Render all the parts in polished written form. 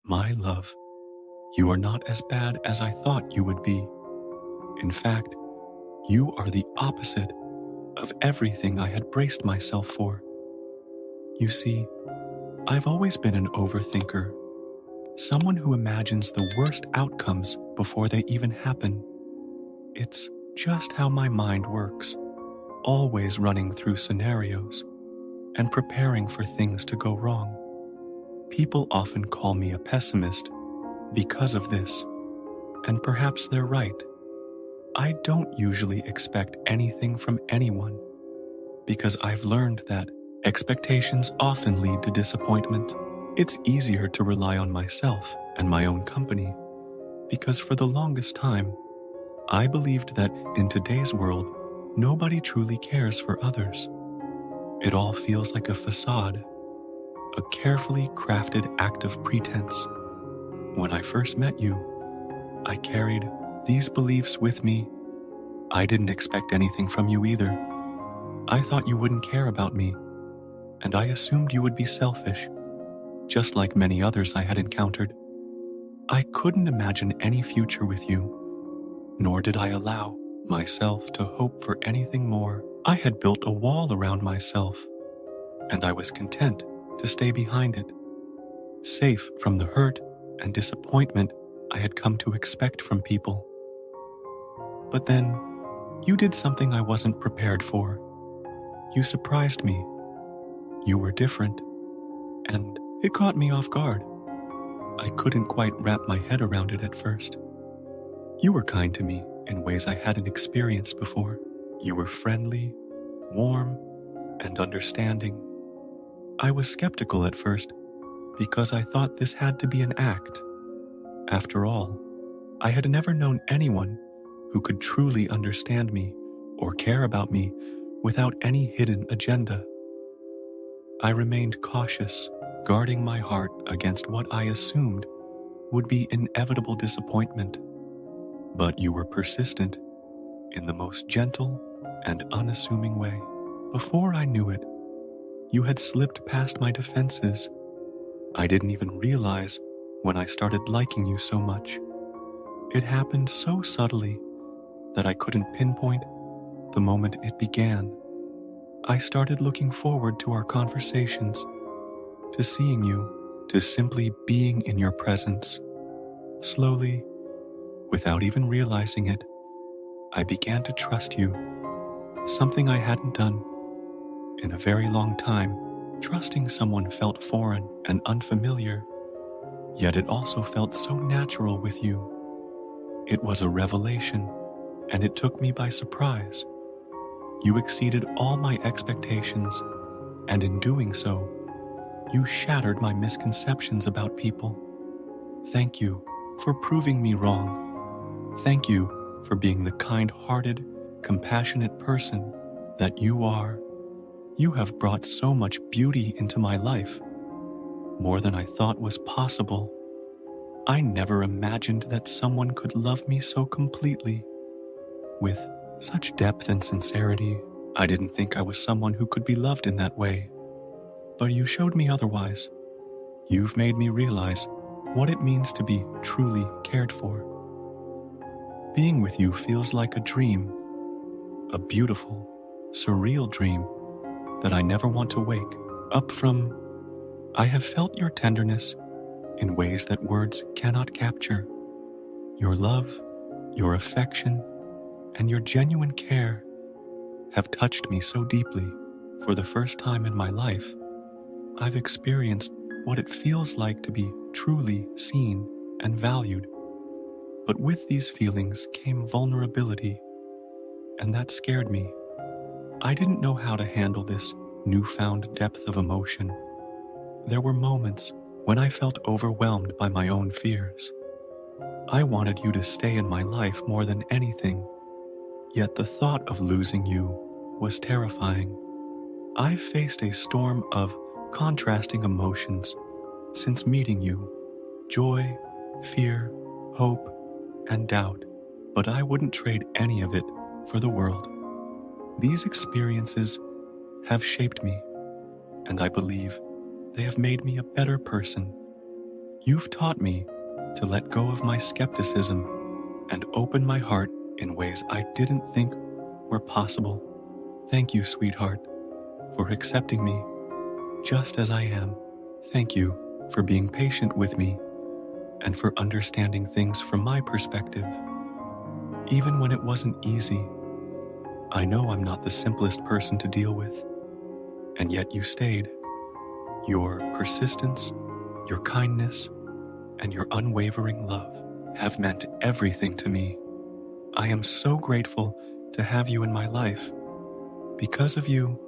My love, you are not as bad as I thought you would be. In fact, you are the opposite of everything I had braced myself for. You see, I've always been an overthinker, someone who imagines the worst outcomes before they even happen. It's just how my mind works, always running through scenarios and preparing for things to go wrong. People often call me a pessimist because of this, and perhaps they're right. I don't usually expect anything from anyone because I've learned that expectations often lead to disappointment. It's easier to rely on myself and my own company because for the longest time, I believed that in today's world, nobody truly cares for others. It all feels like a facade, a carefully crafted act of pretense. When I first met you, I carried these beliefs with me. I didn't expect anything from you either. I thought you wouldn't care about me, and I assumed you would be selfish, just like many others I had encountered. I couldn't imagine any future with you, nor did I allow myself to hope for anything more. I had built a wall around myself, and I was content to stay behind it, safe from the hurt and disappointment I had come to expect from people. But then, you did something I wasn't prepared for. You surprised me. You were different, and it caught me off guard. I couldn't quite wrap my head around it at first. You were kind to me in ways I hadn't experienced before. You were friendly, warm, and understanding. I was skeptical at first because I thought this had to be an act. After all, I had never known anyone who could truly understand me or care about me without any hidden agenda. I remained cautious, guarding my heart against what I assumed would be inevitable disappointment. But you were persistent in the most gentle and unassuming way. Before I knew it, you had slipped past my defenses. I didn't even realize when I started liking you so much. It happened so subtly that I couldn't pinpoint the moment it began. I started looking forward to our conversations, to seeing you, to simply being in your presence. Slowly, without even realizing it, I began to trust you, something I hadn't done in a very long time. Trusting someone felt foreign and unfamiliar, yet it also felt so natural with you. It was a revelation, and it took me by surprise. You exceeded all my expectations, and in doing so, you shattered my misconceptions about people. Thank you for proving me wrong. Thank you for being the kind-hearted, compassionate person that you are. You have brought so much beauty into my life, more than I thought was possible. I never imagined that someone could love me so completely, with such depth and sincerity. I didn't think I was someone who could be loved in that way, but you showed me otherwise. You've made me realize what it means to be truly cared for. Being with you feels like a dream, a beautiful, surreal dream that I never want to wake up from. I have felt your tenderness in ways that words cannot capture. Your love, your affection, and your genuine care have touched me so deeply. For the first time in my life, I've experienced what it feels like to be truly seen and valued. But with these feelings came vulnerability, and that scared me. I didn't know how to handle this newfound depth of emotion. There were moments when I felt overwhelmed by my own fears. I wanted you to stay in my life more than anything, yet the thought of losing you was terrifying. I've faced a storm of contrasting emotions since meeting you: joy, fear, hope, and doubt, but I wouldn't trade any of it for the world. These experiences have shaped me, and I believe they have made me a better person. You've taught me to let go of my skepticism and open my heart in ways I didn't think were possible. Thank you, sweetheart, for accepting me just as I am. Thank you for being patient with me and for understanding things from my perspective. Even when it wasn't easy, I know I'm not the simplest person to deal with, and yet you stayed. Your persistence, your kindness, and your unwavering love have meant everything to me. I am so grateful to have you in my life. Because of you,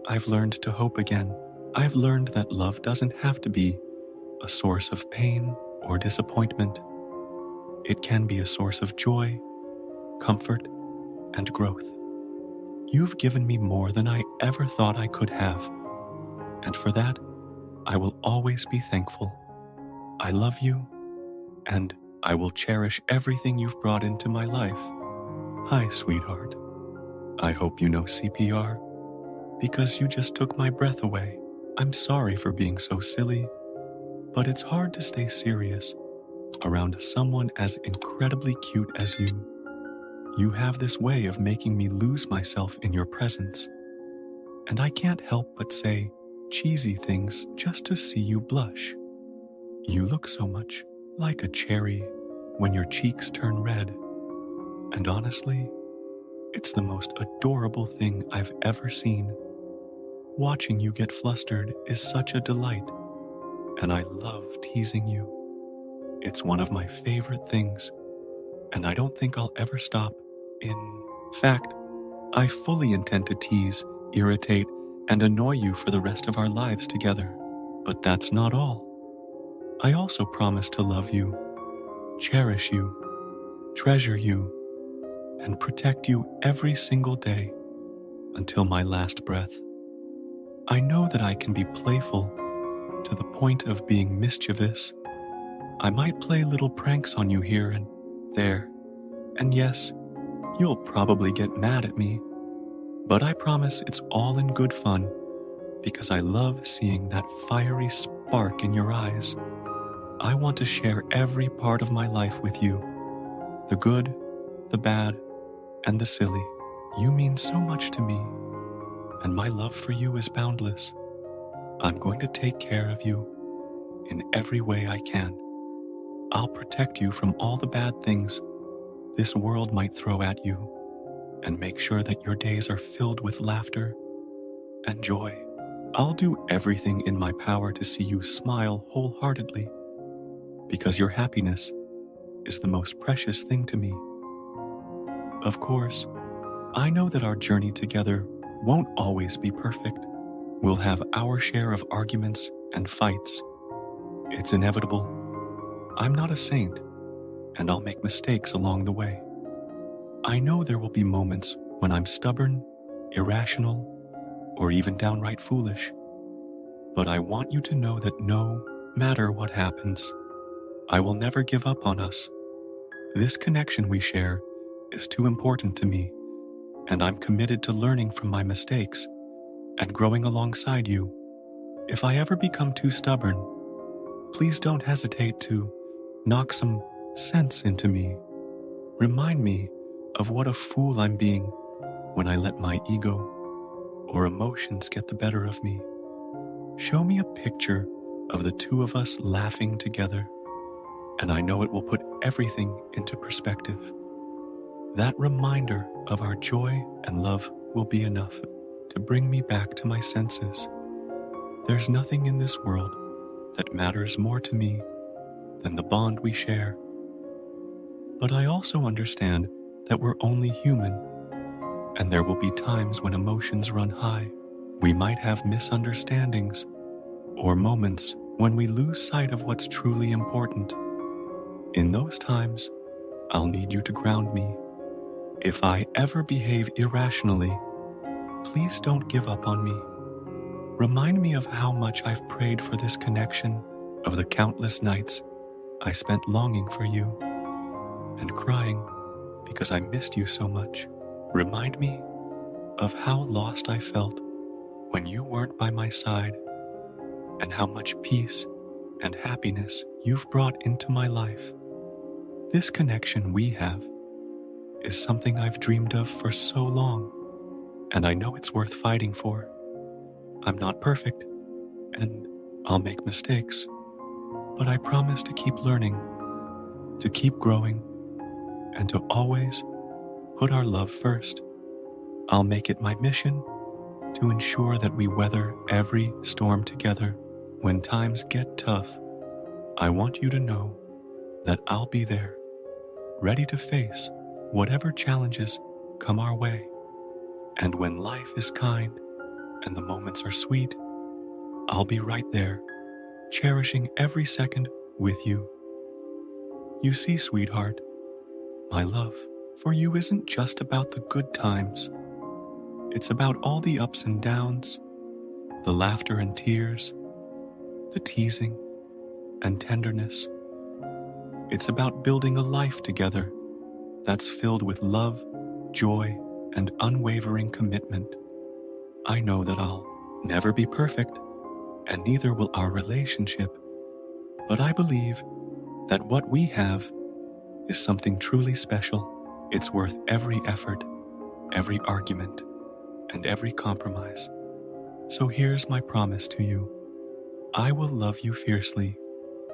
I've learned to hope again. I've learned that love doesn't have to be a source of pain or disappointment. It can be a source of joy, comfort, and growth. You've given me more than I ever thought I could have, and for that, I will always be thankful. I love you, and I will cherish everything you've brought into my life. Hi, sweetheart. I hope you know CPR, because you just took my breath away. I'm sorry for being so silly, but it's hard to stay serious around someone as incredibly cute as you. You have this way of making me lose myself in your presence, and I can't help but say cheesy things just to see you blush. You look so much like a cherry when your cheeks turn red, and honestly, it's the most adorable thing I've ever seen. Watching you get flustered is such a delight, and I love teasing you. It's one of my favorite things, and I don't think I'll ever stop. In fact, I fully intend to tease, irritate, and annoy you for the rest of our lives together. But that's not all. I also promise to love you, cherish you, treasure you, and protect you every single day until my last breath. I know that I can be playful to the point of being mischievous. I might play little pranks on you here and there, and yes, you'll probably get mad at me, but I promise it's all in good fun because I love seeing that fiery spark in your eyes. I want to share every part of my life with you, the good, the bad, and the silly. You mean so much to me, and my love for you is boundless. I'm going to take care of you in every way I can. I'll protect you from all the bad things this world might throw at you, and make sure that your days are filled with laughter and joy. I'll do everything in my power to see you smile wholeheartedly, because your happiness is the most precious thing to me. Of course, I know that our journey together won't always be perfect. We'll have our share of arguments and fights. It's inevitable. I'm not a saint, and I'll make mistakes along the way. I know there will be moments when I'm stubborn, irrational, or even downright foolish. But I want you to know that no matter what happens, I will never give up on us. This connection we share is too important to me, and I'm committed to learning from my mistakes and growing alongside you. If I ever become too stubborn, please don't hesitate to knock some sense into me. Remind me of what a fool I'm being when I let my ego or emotions get the better of me. Show me a picture of the two of us laughing together, and I know it will put everything into perspective. That reminder of our joy and love will be enough to bring me back to my senses. There's nothing in this world that matters more to me than the bond we share. But I also understand that we're only human, and there will be times when emotions run high. We might have misunderstandings or moments when we lose sight of what's truly important. In those times, I'll need you to ground me. If I ever behave irrationally, please don't give up on me. Remind me of how much I've prayed for this connection, of the countless nights I spent longing for you and crying because I missed you so much. Remind me of how lost I felt when you weren't by my side, and how much peace and happiness you've brought into my life. This connection we have is something I've dreamed of for so long, and I know it's worth fighting for. I'm not perfect, and I'll make mistakes, but I promise to keep learning, to keep growing, and to always put our love first. I'll make it my mission to ensure that we weather every storm together. When times get tough, I want you to know that I'll be there, ready to face whatever challenges come our way. And when life is kind and the moments are sweet, I'll be right there, cherishing every second with you. You see, sweetheart, my love for you isn't just about the good times. It's about all the ups and downs, the laughter and tears, the teasing and tenderness. It's about building a life together that's filled with love, joy, and unwavering commitment. I know that I'll never be perfect, and neither will our relationship, but I believe that what we have is something truly special. It's worth every effort, every argument, and every compromise. So here's my promise to you. I will love you fiercely,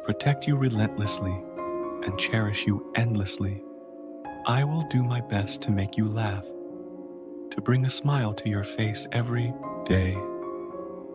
protect you relentlessly, and cherish you endlessly. I will do my best to make you laugh, to bring a smile to your face every day,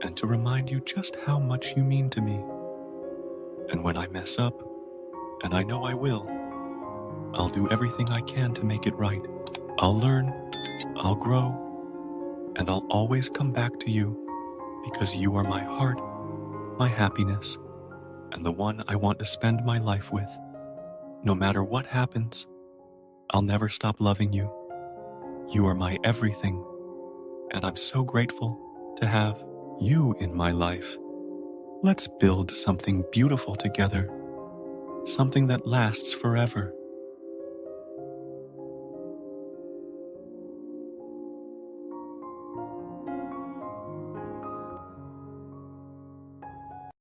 and to remind you just how much you mean to me. And when I mess up, and I know I will, I'll do everything I can to make it right. I'll learn, I'll grow, and I'll always come back to you because you are my heart, my happiness, and the one I want to spend my life with. No matter what happens, I'll never stop loving you. You are my everything, and I'm so grateful to have you in my life. Let's build something beautiful together, something that lasts forever.